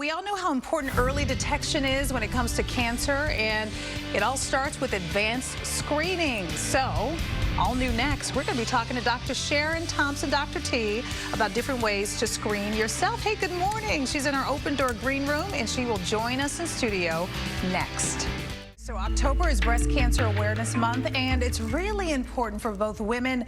We all know how important early detection is when it comes to cancer, and it all starts with advanced screening. So, all new next, we're going to be talking to Dr. Sharon Thompson, Dr. T, about different ways to screen yourself. Hey, good morning. She's in our open door green room, and she will join us in studio next. So October is Breast Cancer Awareness Month, and it's really important for both women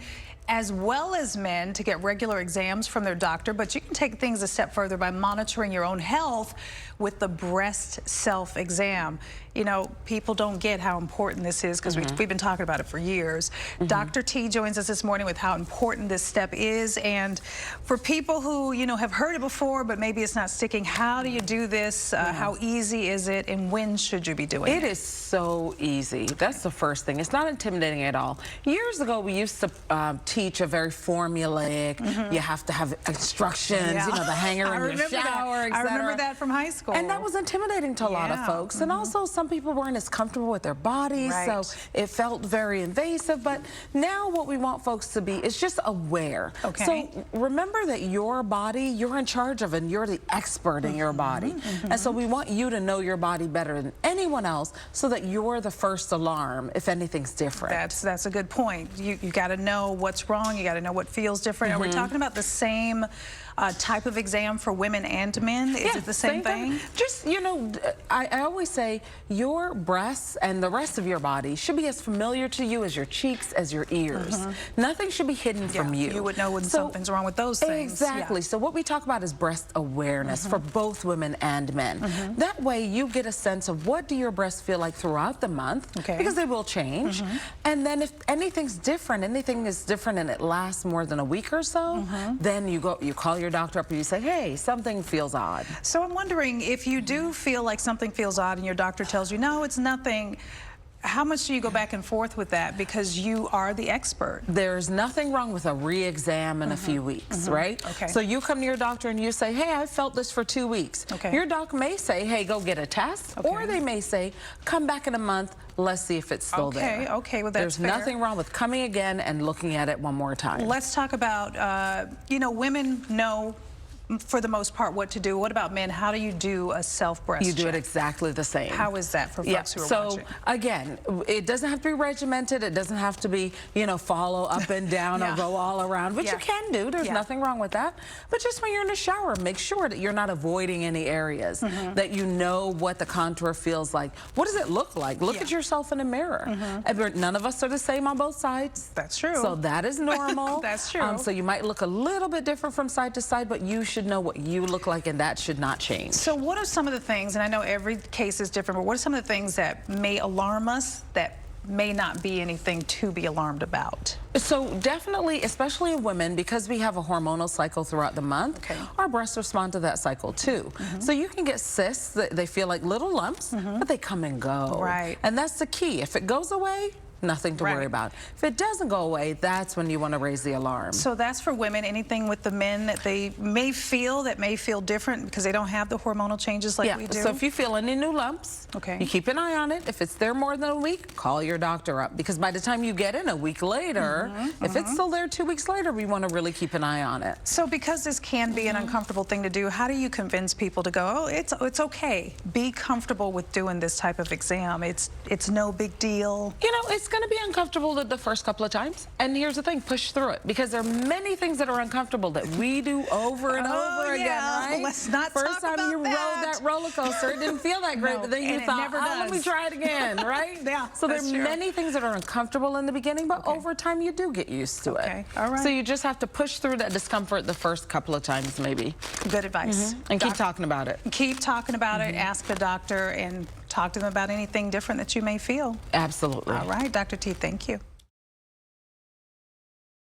as well as men to get regular exams from their doctor, but you can take things a step further by monitoring your own health with the breast self-exam. You know, people don't get how important this is because we've been talking about it for years. Dr. T joins us this morning with how important this step is, and for people who, you know, have heard it before, but maybe it's not sticking, how do you do this? How easy is it, and when should you be doing it? It is so easy. That's the first thing. It's not intimidating at all. Years ago, we used to teach a very formulaic, you have to have instructions, you know, the hanger in your shower, etc. I remember that from high school. And that was intimidating to a lot of folks. And also, some people weren't as comfortable with their bodies, so it felt very invasive. But now what we want folks to be is just aware. So remember that your body, you're in charge of, and you're the expert in your body. And so we want you to know your body better than anyone else, so that you're the first alarm if anything's different. That's a good point. You got to know what's wrong. You got to know what feels different. Are we talking about the same type of exam for women and men? Is it the same thing? Just, you know, I always say your breasts and the rest of your body should be as familiar to you as your cheeks, as your ears. Nothing should be hidden from you. You would know when something's wrong with those things. Exactly. So what we talk about is breast awareness for both women and men. That way you get a sense of what do your breasts feel like throughout the month, because they will change. And then if anything is different and it lasts more than a week or so, then you call your doctor up and you say, hey, something feels odd. So I'm wondering, if you do feel like something feels odd and your doctor tells you, no, it's nothing, how much do you go back and forth with that, because you are the expert? There's nothing wrong with a re-exam in a few weeks, right? So you come to your doctor and you say, hey, I felt this for 2 weeks. Your doc may say, hey, go get a test, or they may say, come back in a month, let's see if it's still there. Well, that's There's nothing wrong with coming again and looking at it one more time. Let's talk about, you know, women know for the most part what to do. What about men? How do you do a self-breast check? You do it exactly the same. How is that for folks who are watching? So again, it doesn't have to be regimented. It doesn't have to be, you know, follow up and down or go all around, which you can do. There's nothing wrong with that. But just when you're in the shower, make sure that you're not avoiding any areas, that you know what the contour feels like. What does it look like? Look at yourself in the mirror. None of us are the same on both sides. That's true. So that is normal. That's true. So you might look a little bit different from side to side, but you should know what you look like, and that should not change. So what are some of the things, and I know every case is different, but what are some of the things that may alarm us that may not be anything to be alarmed about? So definitely, especially in women, because we have a hormonal cycle throughout the month, our breasts respond to that cycle too. So you can get cysts that they feel like little lumps, but they come and go. And that's the key. If it goes away, nothing to worry about. If it doesn't go away, that's when you want to raise the alarm. So that's for women. Anything with the men that they may feel different because they don't have the hormonal changes like we do? So if you feel any new lumps, you keep an eye on it. If it's there more than a week, call your doctor up, because by the time you get in a week later, if it's still there 2 weeks later, we want to really keep an eye on it. So because this can be an uncomfortable thing to do, how do you convince people to go, oh, it's okay, be comfortable with doing this type of exam, it's no big deal? You know, it's going to be uncomfortable the first couple of times, and here's the thing, push through it, because there are many things that are uncomfortable that we do over and over again, right? Let's not First talk time about you rode that roller coaster, it didn't feel that great, but then you thought, oh, let me try it again, right? So there are many things that are uncomfortable in the beginning, but over time you do get used to it. So you just have to push through that discomfort the first couple of times, maybe. Good advice. And keep talking about it. Keep talking about it, ask the doctor, and talk to them about anything different that you may feel. Absolutely. All right, Dr. T, thank you.